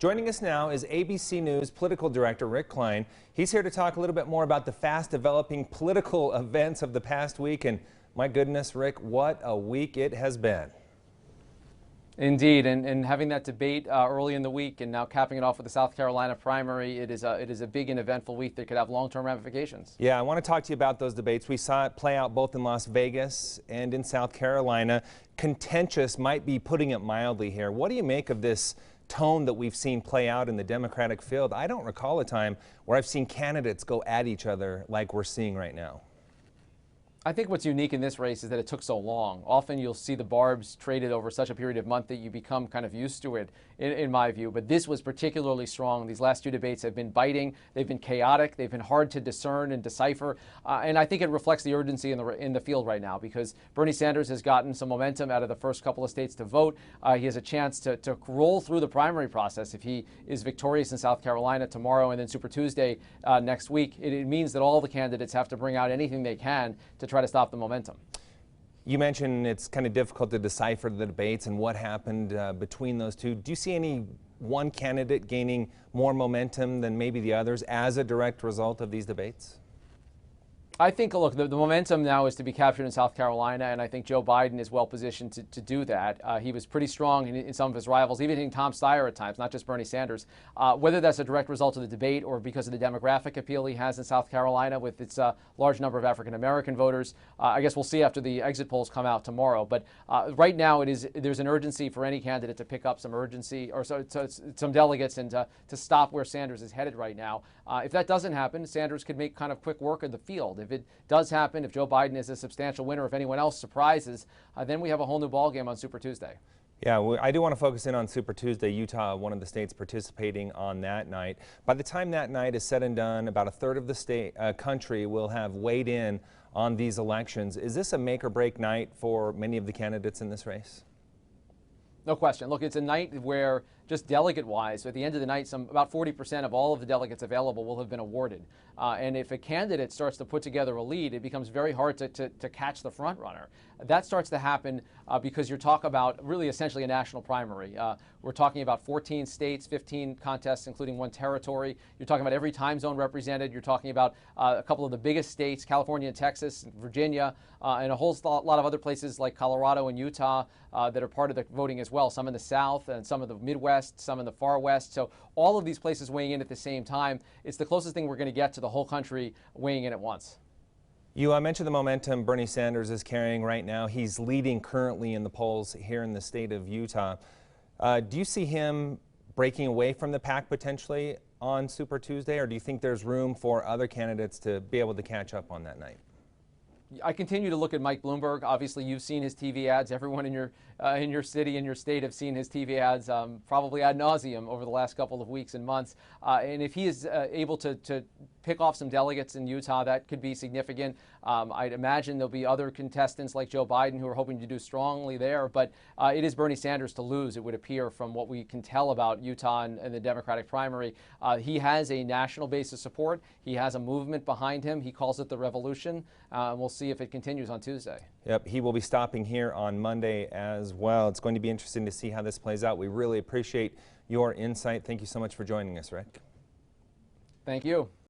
Joining us now is ABC News Political Director Rick Klein. He's here to talk a little bit more about the fast developing political events of the past week. And my goodness, Rick, what a week it has been. Indeed, and having that debate early in the week and now capping it off with the South Carolina primary, it is a big and eventful week that could have long-term ramifications. Yeah, I want to talk to you about those debates. We saw it play out both in Las Vegas and in South Carolina. Contentious might be putting it mildly here. What do you make of this tone that we've seen play out in the Democratic field? I don't recall a time where I've seen candidates go at each other like we're seeing right now. I think what's unique in this race is that it took so long. Often you'll see the barbs traded over such a period of month that you become kind of used to it, in my view. But this was particularly strong. These last two debates have been biting. They've been chaotic. They've been hard to discern and decipher. And I think it reflects the urgency in the field right now, because Bernie Sanders has gotten some momentum out of the first couple of states to vote. He has a chance to roll through the primary process if he is victorious in South Carolina tomorrow and then Super Tuesday next week. It means that all the candidates have to bring out anything they can to try to stop the momentum. You mentioned it's kind of difficult to decipher the debates and what happened between those two. Do you see any one candidate gaining more momentum than maybe the others as a direct result of these debates? I think, look, the momentum now is to be captured in South Carolina, and I think Joe Biden is well positioned to do that. He was pretty strong in some of his rivals, even in Tom Steyer at times, not just Bernie Sanders. Whether that's a direct result of the debate or because of the demographic appeal he has in South Carolina with its large number of African-American voters, I guess we'll see after the exit polls come out tomorrow. But right now, there's an urgency for any candidate to pick up some urgency or some delegates and to stop where Sanders is headed right now. If that doesn't happen, Sanders could make kind of quick work of the field. If it does happen, if Joe Biden is a substantial winner, if anyone else surprises, then we have a whole new ballgame on Super Tuesday. Yeah, I do want to focus in on Super Tuesday. Utah, one of the states participating on that night. By the time that night is said and done, about a third of the country will have weighed in on these elections. Is this a make or break night for many of the candidates in this race? No question. Look, it's a night where, just delegate-wise, at the end of the night, about 40% of all of the delegates available will have been awarded. And if a candidate starts to put together a lead, it becomes very hard to catch the front runner. That starts to happen because you're talking about really essentially a national primary. We're talking about 14 states, 15 contests, including one territory. You're talking about every time zone represented. You're talking about a couple of the biggest states, California and Texas, and Virginia, and a whole lot of other places like Colorado and Utah that are part of the voting as well. Some in the South and some in the Midwest, some in the far West. So all of these places weighing in at the same time. It's the closest thing we're going to get to the whole country weighing in at once. You mentioned the momentum Bernie Sanders is carrying right now. He's leading currently in the polls here in the state of Utah. Do you see him breaking away from the pack potentially on Super Tuesday, or do you think there's room for other candidates to be able to catch up on that night? I continue to look at Mike Bloomberg. Obviously, you've seen his TV ads. Everyone in your city, in your state, have seen his TV ads probably ad nauseum over the last couple of weeks and months. And if he is able to pick off some delegates in Utah, that could be significant. I'd imagine there'll be other contestants like Joe Biden who are hoping to do strongly there. But it is Bernie Sanders to lose, it would appear, from what we can tell about Utah and the Democratic primary. He has a national base of support. He has a movement behind him. He calls it the revolution. We'll see if it continues on Tuesday. Yep, he will be stopping here on Monday as well. It's going to be interesting to see how this plays out. We really appreciate your insight. Thank you so much for joining us, Rick. Thank you.